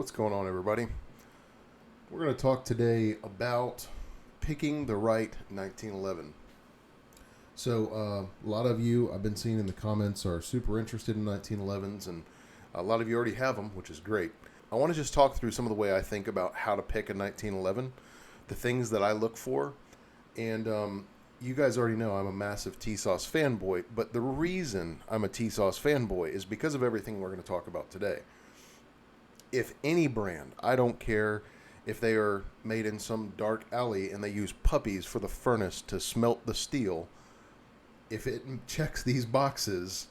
What's going on, everybody? We're going to talk today about picking the right 1911. So, a lot of you I've been seeing in the comments are super interested in 1911s, and a lot of you already have them, which is great. I want to just talk through some of the way I think about how to pick a 1911, the things that I look for, and you guys already know I'm a massive T-Sauce fanboy, but the reason I'm a T-Sauce fanboy is because of everything we're going to talk about today. If any brand, I don't care if they are made in some dark alley and they use puppies for the furnace to smelt the steel, if it checks these boxes,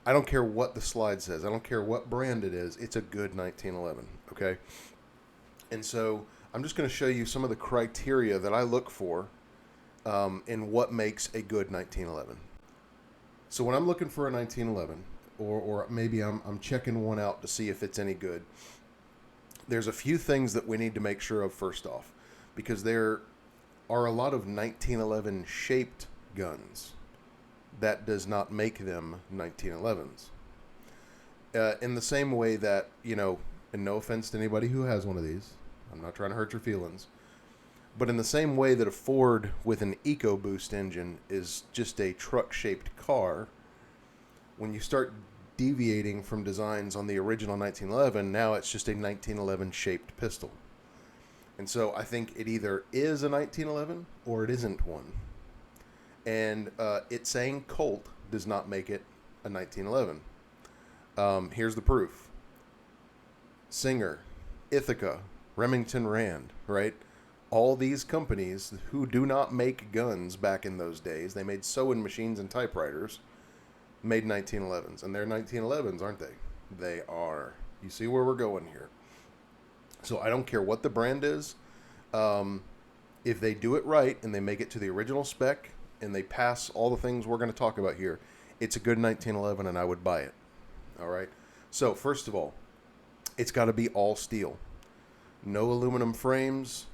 I don't care what the slide says. I don't care what brand it is. It's a good 1911, okay? And so I'm just going to show you some of the criteria that I look for in what makes a good 1911. So when I'm looking for a 1911, or maybe I'm checking one out to see if it's any good, there's a few things that we need to make sure of first off, because there are a lot of 1911 shaped guns. That does not make them 1911s. In the same way that, and no offense to anybody who has one of these, I'm not trying to hurt your feelings, but in the same way that a Ford with an EcoBoost engine is just a truck-shaped car, when you start deviating from designs on the original 1911, now it's just a 1911 shaped pistol. And so I think it either is a 1911 or it isn't one. And it saying Colt does not make it a 1911. Here's the proof. Singer, Ithaca, Remington Rand, right? All these companies who do not make guns back in those days, they made sewing machines and typewriters, made 1911s. And they're 1911s, aren't they? They are. You see where we're going here. So I don't care what the brand is. If they do it right and they make it to the original spec, and they pass all the things we're going to talk about here, it's a good 1911 and I would buy it. All right. So first of all, it's got to be all steel. No aluminum frames,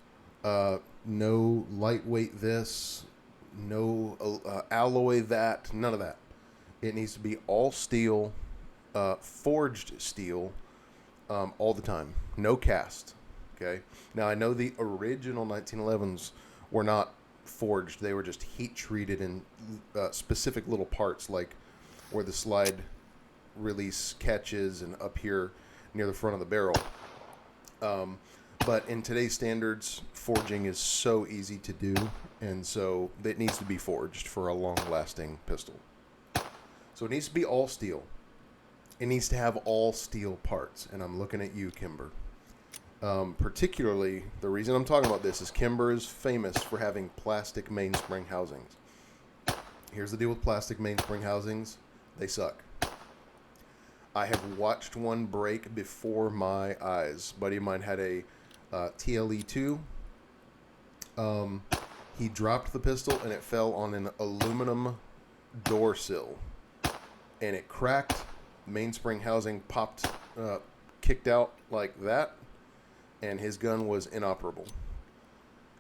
no lightweight this, no alloy that, none of that. It needs to be all steel, forged steel, all the time. No cast. Okay. Now I know the original 1911s were not forged. They were just heat treated in specific little parts, like where the slide release catches and up here near the front of the barrel. But in today's standards, forging is so easy to do, and so it needs to be forged for a long-lasting pistol. So it needs to be all steel. It needs to have all steel parts, and I'm looking at you, Kimber. Particularly, the reason I'm talking about this is Kimber is famous for having plastic mainspring housings. Here's the deal with plastic mainspring housings. They suck. I have watched one break before my eyes. A buddy of mine had a TLE2. He dropped the pistol and it fell on an aluminum door sill. And it cracked. Mainspring housing popped, kicked out like that. And his gun was inoperable.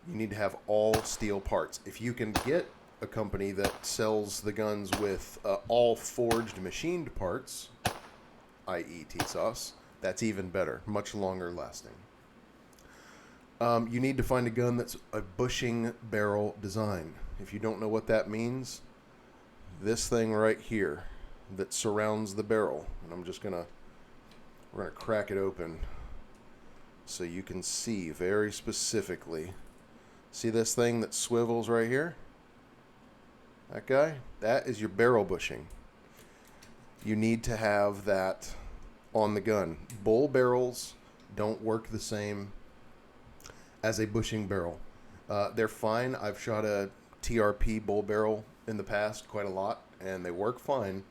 You need to have all steel parts. If you can get a company that sells the guns with all forged machined parts, i.e. T-Sauce, that's even better, much longer lasting. You need to find a gun that's a bushing barrel design. If you don't know what that means, this thing right here that surrounds the barrel, and we're gonna crack it open so you can see very specifically. See this thing that swivels right here? That guy? That is your barrel bushing. You need to have that on the gun. Bull barrels don't work the same as a bushing barrel. They're fine. I've shot a TRP bull barrel in the past quite a lot, and they work fine.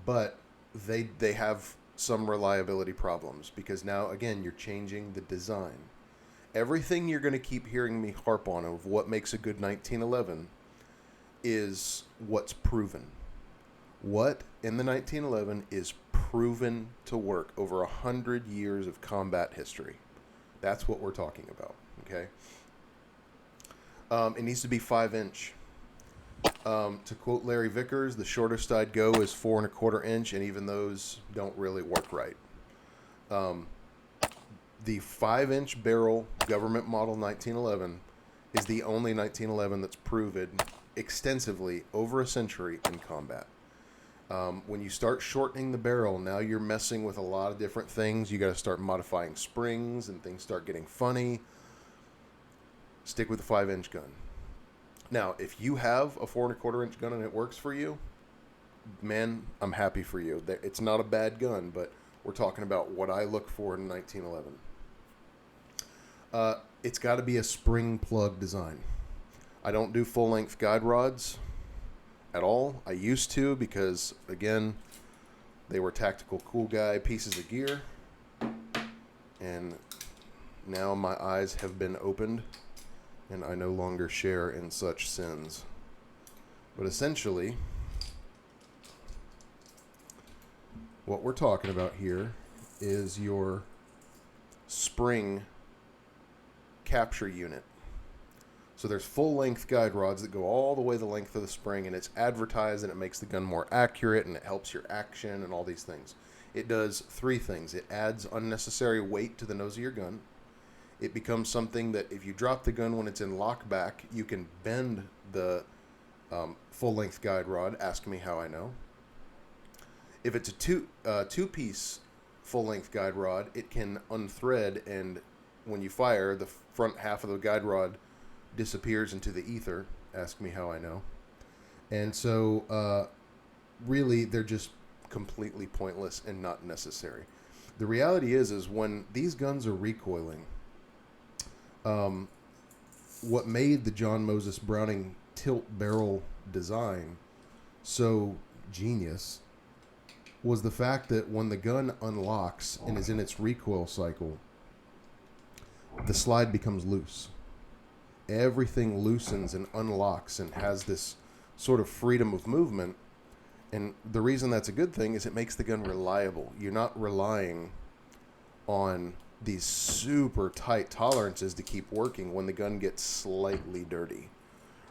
But they have some reliability problems because now, again, you're changing the design. Everything you're going to keep hearing me harp on of what makes a good 1911 is what's proven. What in the 1911 is proven to work over 100 years of combat history. That's what we're talking about, okay? It needs to be 5-inch. To quote Larry Vickers, the shortest I'd go is 4 1/4 inch, and even those don't really work right. Um, the 5-inch barrel government model 1911 is the only 1911 that's proven extensively over a century in combat. When you start shortening the barrel, now you're messing with a lot of different things. You got to start modifying springs, and things start getting funny. Stick with the 5-inch gun. Now, if you have a 4 1/4 inch gun and it works for you, man, I'm happy for you. It's not a bad gun, but we're talking about what I look for in 1911. It's got to be a spring plug design. I don't do full length guide rods at all. I used to because, again, they were tactical cool guy pieces of gear. And now my eyes have been opened and I no longer share in such sins. But essentially, what we're talking about here is your spring capture unit. So there's full-length guide rods that go all the way the length of the spring, and it's advertised, and it makes the gun more accurate, and it helps your action and all these things. It does 3 things. It adds unnecessary weight to the nose of your gun. It becomes something that if you drop the gun when it's in lockback, you can bend the full-length guide rod. Ask me how I know. If it's a two-piece full-length guide rod, it can unthread, and when you fire, the front half of the guide rod disappears into the ether. Ask me how I know. And so, really, they're just completely pointless and not necessary. The reality is when these guns are recoiling, what made the John Moses Browning tilt barrel design so genius was the fact that when the gun unlocks and is in its recoil cycle, the slide becomes loose. Everything loosens and unlocks and has this sort of freedom of movement. And the reason that's a good thing is it makes the gun reliable. You're not relying on these super tight tolerances to keep working when the gun gets slightly dirty,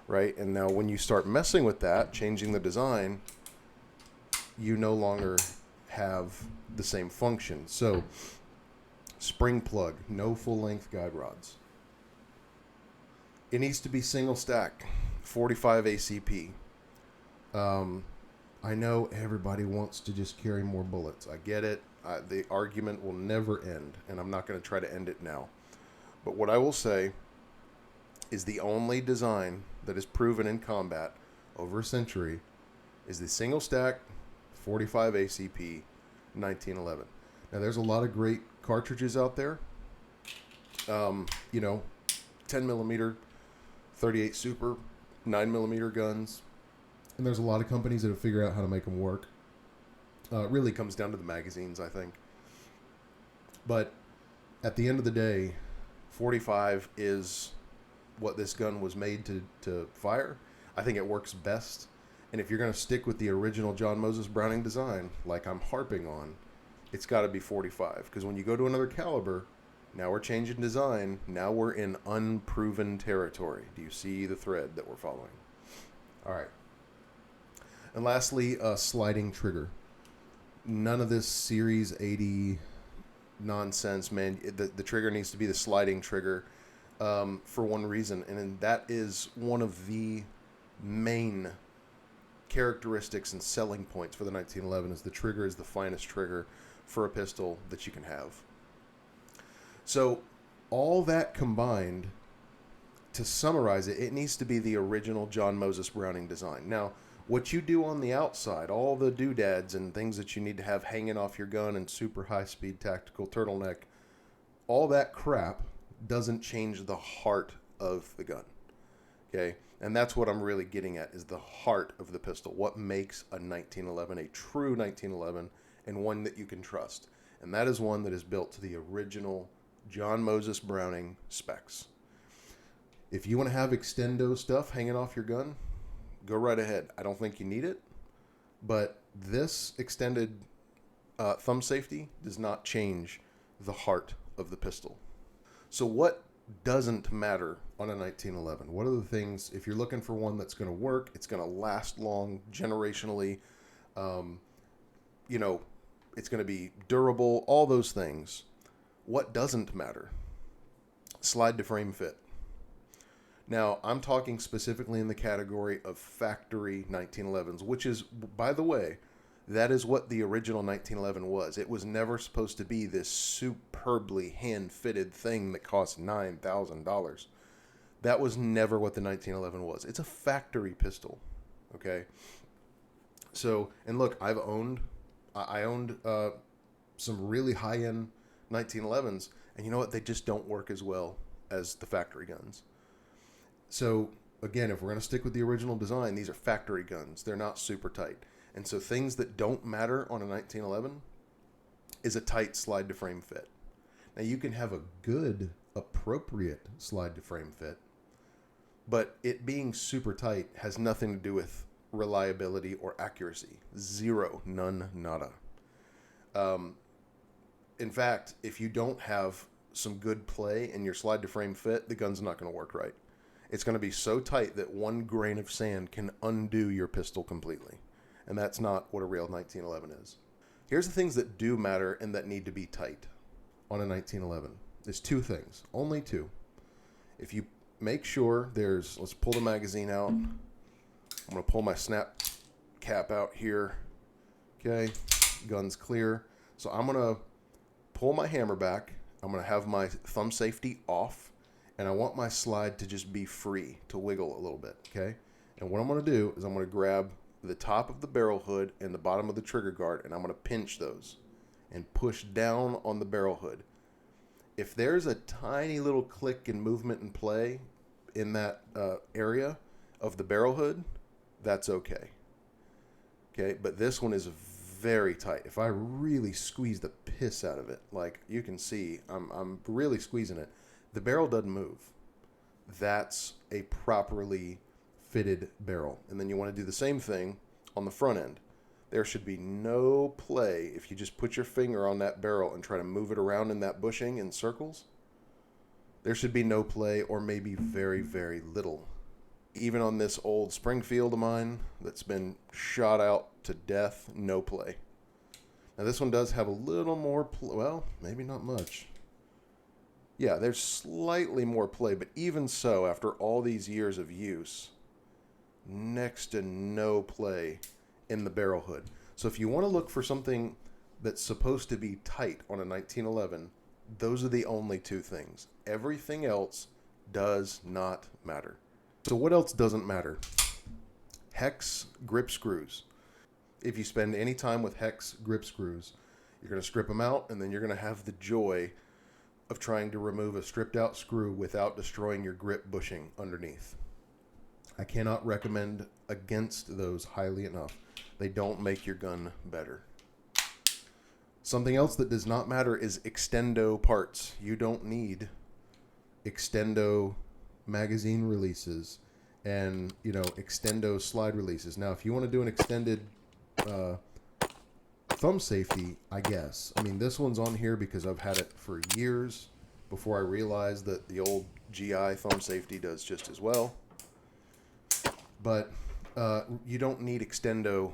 right? And now when you start messing with that, changing the design, you no longer have the same function. So, spring plug, no full-length guide rods. It needs to be single stack, 45 ACP. I know everybody wants to just carry more bullets. I get it. The argument will never end, and I'm not going to try to end it now. But what I will say is the only design that is proven in combat over a century is the single stack 45 ACP 1911. Now, there's a lot of great cartridges out there. 10 millimeter, 38 Super, 9 millimeter guns. And there's a lot of companies that have figured out how to make them work. It really comes down to the magazines, I think. But at the end of the day, 45 is what this gun was made to fire. I think it works best. And if you're going to stick with the original John Moses Browning design, like I'm harping on, it's got to be 45. Because when you go to another caliber, now we're changing design. Now we're in unproven territory. Do you see the thread that we're following? All right. And lastly, a sliding trigger. None of this Series 80 nonsense, man. The trigger needs to be the sliding trigger for one reason, and that is one of the main characteristics and selling points for the 1911 is the trigger is the finest trigger for a pistol that you can have. So all that combined, to summarize it, it needs to be the original John Moses Browning design. Now, what you do on the outside, all the doodads and things that you need to have hanging off your gun and super high-speed tactical turtleneck, all that crap doesn't change the heart of the gun, okay? And that's what I'm really getting at, is the heart of the pistol. What makes a 1911 a true 1911 and one that you can trust? And that is one that is built to the original John Moses Browning specs. If you want to have extendo stuff hanging off your gun, go right ahead. I don't think you need it, but this extended thumb safety does not change the heart of the pistol. So what doesn't matter on a 1911? What are the things, if you're looking for one that's going to work, it's going to last long, generationally, It's going to be durable, all those things. What doesn't matter? Slide to frame fit. Now, I'm talking specifically in the category of factory 1911s, which is, by the way, that is what the original 1911 was. It was never supposed to be this superbly hand-fitted thing that cost $9,000. That was never what the 1911 was. It's a factory pistol, okay? So, and look, I owned some really high-end 1911s, and you know what? They just don't work as well as the factory guns. So, again, if we're going to stick with the original design, these are factory guns. They're not super tight. And so things that don't matter on a 1911 is a tight slide to frame fit. Now, you can have a good, appropriate slide to frame fit, but it being super tight has nothing to do with reliability or accuracy. Zero, none, nada. In fact, if you don't have some good play in your slide to frame fit, the gun's not going to work right. It's going to be so tight that one grain of sand can undo your pistol completely. And that's not what a real 1911 is. Here's the things that do matter and that need to be tight on a 1911. There's two things, only two. If you make sure let's pull the magazine out. I'm going to pull my snap cap out here. Okay, gun's clear. So I'm going to pull my hammer back. I'm going to have my thumb safety off. And I want my slide to just be free, to wiggle a little bit, okay? And what I'm going to do is I'm going to grab the top of the barrel hood and the bottom of the trigger guard, and I'm going to pinch those and push down on the barrel hood. If there's a tiny little click and movement and play in that area of the barrel hood, that's okay. Okay, but this one is very tight. If I really squeeze the piss out of it, like you can see, I'm really squeezing it. The barrel doesn't move. That's a properly fitted barrel. And then you want to do the same thing on the front end. There should be no play if you just put your finger on that barrel and try to move it around in that bushing in circles. There should be no play, or maybe very, very little. Even on this old Springfield of mine that's been shot out to death, no play. Now this one does have a little more well, maybe not much. Yeah, there's slightly more play, but even so, after all these years of use, next to no play in the barrel hood. So if you want to look for something that's supposed to be tight on a 1911, those are the only two things. Everything else does not matter. So what else doesn't matter? Hex grip screws. If you spend any time with hex grip screws, you're going to strip them out, and then you're going to have the joy of trying to remove a stripped out screw without destroying your grip bushing underneath. I cannot recommend against those highly enough. They don't make your gun better. Something else that does not matter is extendo parts. You don't need extendo magazine releases and, extendo slide releases. Now, if you want to do an extended thumb safety, I guess. I mean, this one's on here because I've had it for years before I realized that the old GI thumb safety does just as well. But you don't need extendo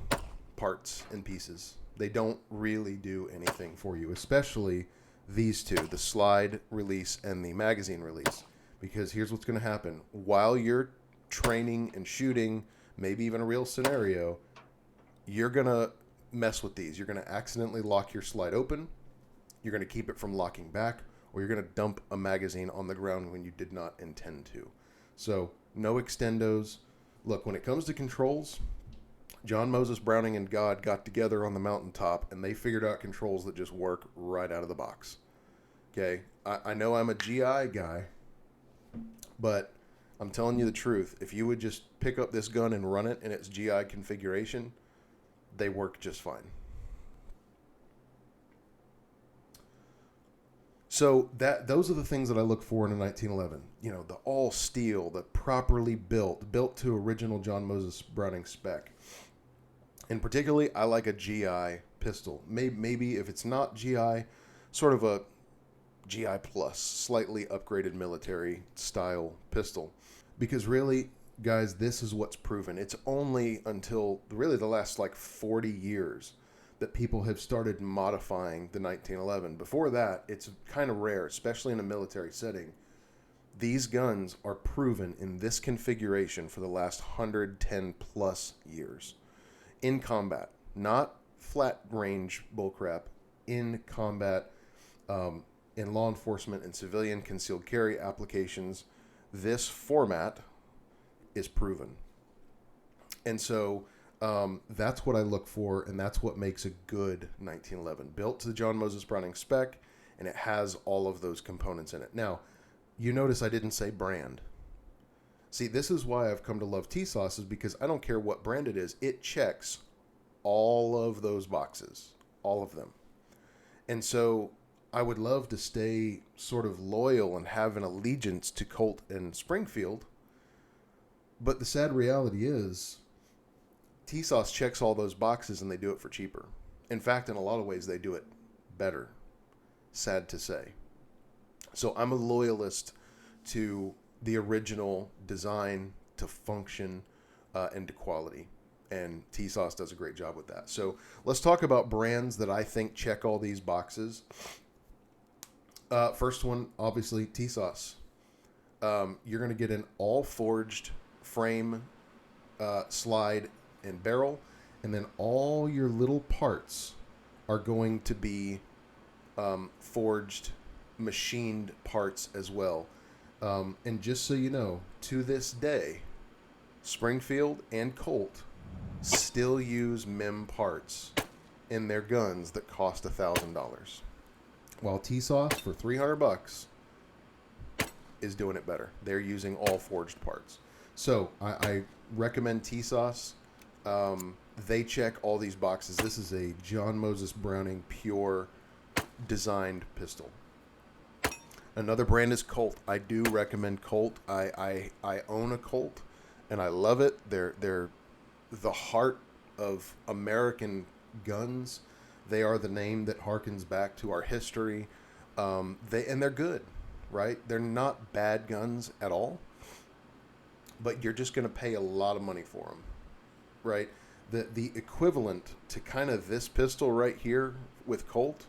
parts and pieces. They don't really do anything for you, especially these two, the slide release and the magazine release. Because here's what's going to happen. While you're training and shooting, maybe even a real scenario, you're going to mess with these. You're going to accidentally lock your slide open. You're going to keep it from locking back, or you're going to dump a magazine on the ground when you did not intend to. So no extendos. Look, when it comes to controls, John Moses Browning and God got together on the mountaintop, and they figured out controls that just work right out of the box. Okay, I know I'm a GI guy, but I'm telling you the truth. If you would just pick up this gun and run it in its GI configuration, they work just fine. So those are the things that I look for in a 1911. The all steel, the properly built to original John Moses Browning spec. And particularly, I like a GI pistol. Maybe if it's not GI, sort of a GI plus, slightly upgraded military style pistol. Because really, guys, this is what's proven. It's only until really the last 40 years that people have started modifying the 1911. Before that, it's kind of rare, especially in a military setting. These guns are proven in this configuration for the last 110 plus years in combat, not flat range bullcrap, in combat, in law enforcement and civilian concealed carry applications. This format is proven. And so that's what I look for, and that's what makes a good 1911. Built to the John Moses Browning spec, and it has all of those components in it. Now, you notice I didn't say brand. See, this is why I've come to love T-Sauce, is because I don't care what brand it is. It checks all of those boxes, all of them. And so I would love to stay sort of loyal and have an allegiance to Colt and Springfield. But the sad reality is T-Sauce checks all those boxes and they do it for cheaper. In fact, in a lot of ways, they do it better. Sad to say. So I'm a loyalist to the original design, to function, and to quality. And T-Sauce does a great job with that. So let's talk about brands that I think check all these boxes. First one, obviously, T-Sauce. You're going to get an all-forged frame, slide, and barrel. And then all your little parts are going to be forged, machined parts as well. And just so you know, to this day, Springfield and Colt still use MIM parts in their guns that cost $1,000. While T-Sauce for $300 is doing it better. They're using all forged parts. So I recommend T-Sauce. They check all these boxes. This is a John Moses Browning pure designed pistol. Another brand is Colt. I do recommend Colt. I own a Colt, and I love it. They're the heart of American guns. They are the name that harkens back to our history. They're good, right? They're not bad guns at all, but you're just going to pay a lot of money for them, right? The equivalent to kind of this pistol right here with Colt.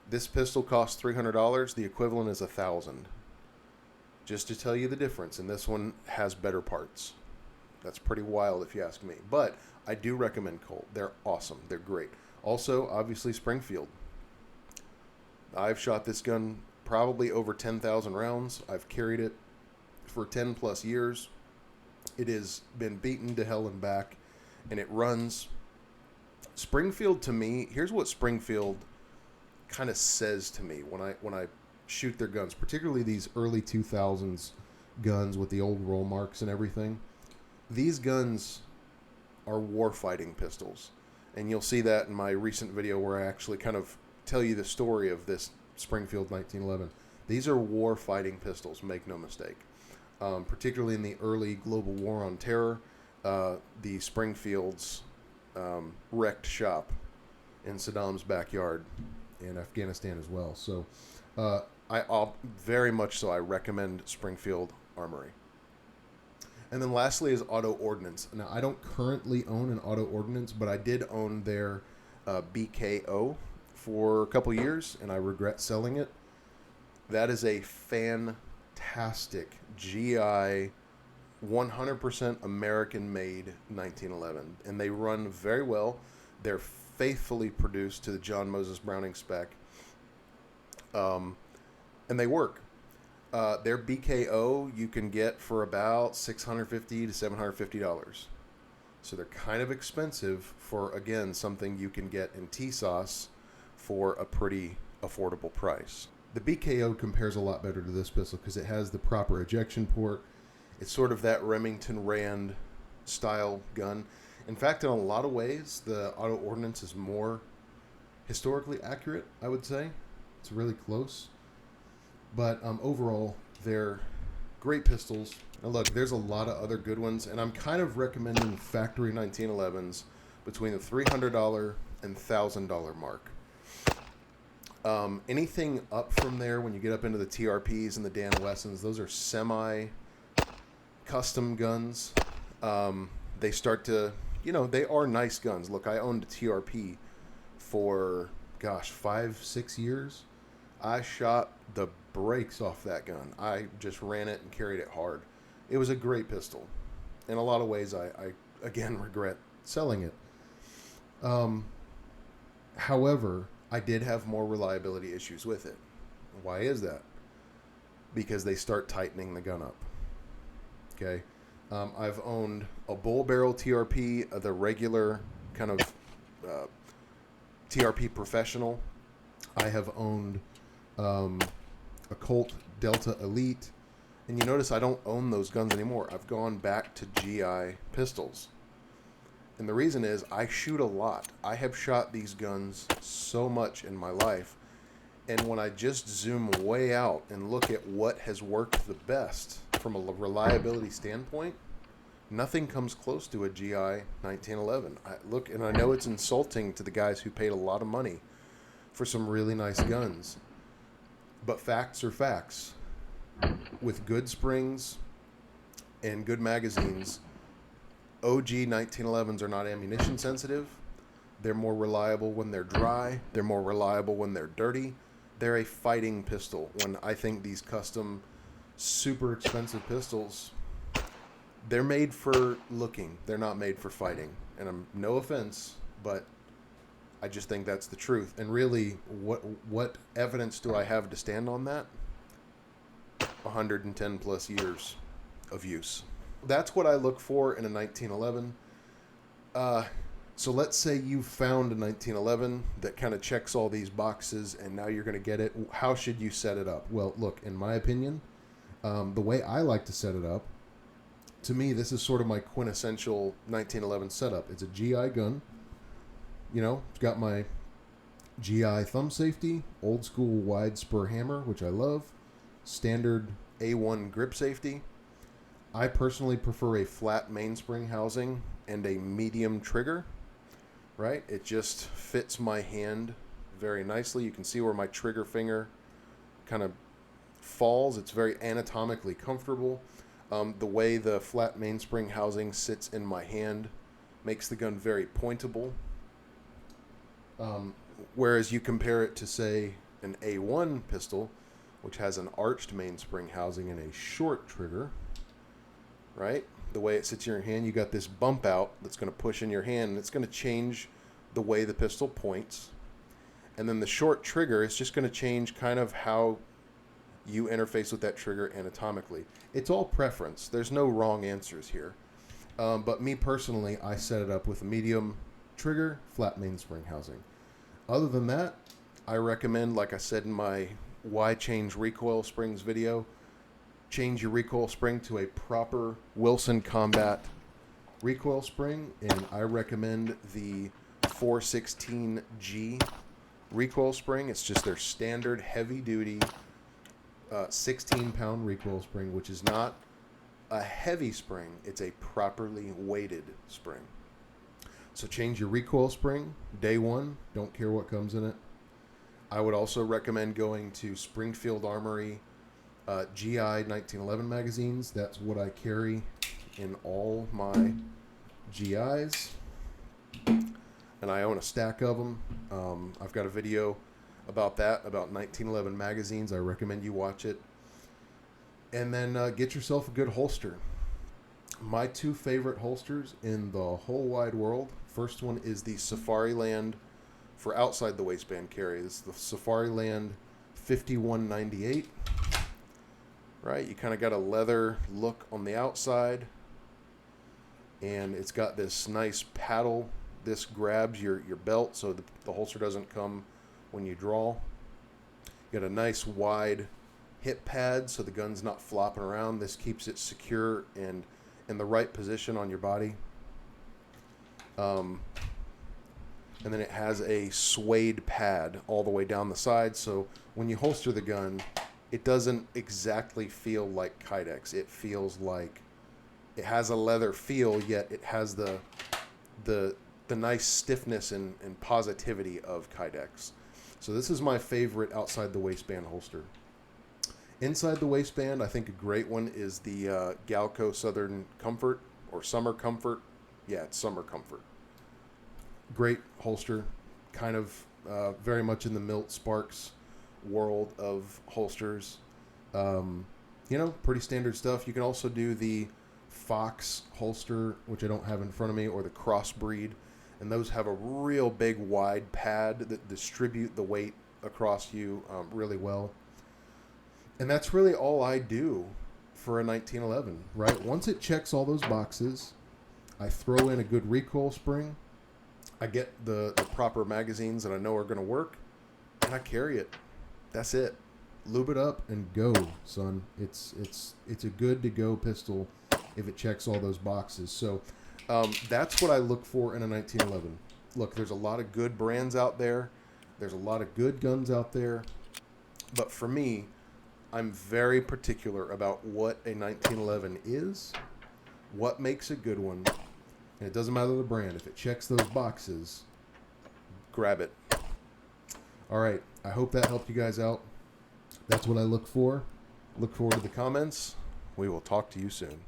This pistol costs $300. The equivalent is $1,000. Just to tell you the difference. And this one has better parts. That's pretty wild if you ask me. But I do recommend Colt. They're awesome. They're great. Also, obviously, Springfield. I've shot this gun probably over 10,000 rounds. I've carried it for 10 plus years. It has been beaten to hell and back. And it runs. Springfield, to me, here's what Springfield kind of says to me when I shoot their guns, particularly these early 2000s guns with the old roll marks and everything. These guns are warfighting pistols, and you'll see that in my recent video where I actually kind of tell you the story of this Springfield 1911. These are warfighting pistols, make no mistake. Particularly in the early global war on terror, the Springfields wrecked shop in Saddam's backyard in Afghanistan as well. So I'll very much so I recommend Springfield Armory. And then lastly is Auto Ordinance. Now, I don't currently own an Auto Ordinance, but I did own their BKO for a couple years, and I regret selling it. That is a fantastic GI, 100% American-made 1911, and they run very well. They're faithfully produced to the John Moses Browning spec, and they work. Their BKO you can get for about $650 to $750. So they're kind of expensive for, again, something you can get in T-Sauce for a pretty affordable price. The BKO compares a lot better to this pistol because it has the proper ejection port. It's sort of that Remington Rand style gun. In fact, in a lot of ways, the Auto Ordinance is more historically accurate, I would say. It's really close. But overall, they're great pistols. Now look, there's a lot of other good ones, and I'm kind of recommending factory 1911s between the $300 and $1,000 mark. Anything up from there, when you get up into the TRPs and the Dan Wessons, those are semi-custom guns. They start to, they are nice guns. Look, I owned a TRP for, gosh, 5-6 years. I shot the brakes off that gun. I just ran it and carried it hard. It was a great pistol. In a lot of ways, I again regret selling it. However, I did have more reliability issues with it. Why is that? Because they start tightening the gun up. Okay. I've owned a bull barrel TRP, the regular kind of TRP professional. I have owned a Colt Delta Elite. And you notice I don't own those guns anymore. I've gone back to GI pistols. And the reason is I shoot a lot. I have shot these guns so much in my life. And when I just zoom way out and look at what has worked the best from a reliability standpoint, nothing comes close to a GI 1911. I know it's insulting to the guys who paid a lot of money for some really nice guns. But facts are facts. With good springs and good magazines, OG 1911s are not ammunition sensitive. They're more reliable when they're dry. They're more reliable when they're dirty. They're a fighting pistol. When I think these custom, super expensive pistols, they're made for looking. They're not made for fighting. And I'm no offense, but I just think that's the truth. And really, what evidence do I have to stand on that? 110 plus years of use. That's what I look for in a 1911. So let's say you found a 1911 that kind of checks all these boxes and now you're going to get it. How should you set it up? Well, look, in my opinion, the way I like to set it up, to me, this is sort of my quintessential 1911 setup. It's a GI gun. You know, it's got my GI thumb safety, old school wide spur hammer, which I love, standard A1 grip safety. I personally prefer a flat mainspring housing and a medium trigger, right? It just fits my hand very nicely. You can see where my trigger finger kind of falls. It's very anatomically comfortable. The way the flat mainspring housing sits in my hand makes the gun very pointable. Whereas you compare it to, say, an A1 pistol, which has an arched mainspring housing and a short trigger, right? The way it sits in your hand, you got this bump out that's going to push in your hand, and it's going to change the way the pistol points. And then the short trigger is just going to change kind of how you interface with that trigger anatomically. It's all preference. There's no wrong answers here. But me personally, I set it up with a medium trigger, flat mainspring housing. Other than that, I recommend, like I said in my Why Change Recoil Springs video, change your recoil spring to a proper Wilson Combat recoil spring, and I recommend the 416G recoil spring. It's just their standard heavy duty 16-pound recoil spring, which is not a heavy spring. It's a properly weighted spring. So change your recoil spring day one. Don't care what comes in it. I would also recommend going to Springfield Armory GI 1911 magazines. That's what I carry in all my GIs. And I own a stack of them. I've got a video about that, about 1911 magazines. I recommend you watch it. And then get yourself a good holster. My two favorite holsters in the whole wide world. First one is the Safariland for outside the waistband carry. This is the Safariland 5198. Right? You kind of got a leather look on the outside. And it's got this nice paddle. This grabs your belt so the holster doesn't come when you draw. You got a nice wide hip pad so the gun's not flopping around. This keeps it secure and in the right position on your body. And then it has a suede pad all the way down the side, so when you holster the gun, it doesn't exactly feel like Kydex. It feels like it has a leather feel, yet it has the nice stiffness and positivity of Kydex. So this is my favorite outside the waistband holster. Inside the waistband, I think a great one is the Galco Southern Comfort or Summer Comfort. Yeah, it's Summer Comfort. Great holster. kind of very much in the Milt Sparks world of holsters. Pretty standard stuff. You can also do the Fox holster, which I don't have in front of me, or the Crossbreed, and those have a real big wide pad that distribute the weight across you really well. And that's really all I do for a 1911, right? Once it checks all those boxes, I throw in a good recoil spring, I get the proper magazines that I know are going to work, and I carry it. That's it. Lube it up and go, son. It's a good to go pistol if it checks all those boxes. So that's what I look for in a 1911. Look, there's a lot of good brands out there. There's a lot of good guns out there. But for me, I'm very particular about what a 1911 is, what makes a good one, and it doesn't matter the brand. If it checks those boxes, grab it. All right, I hope that helped you guys out. That's what I look for. Look forward to the comments. We will talk to you soon.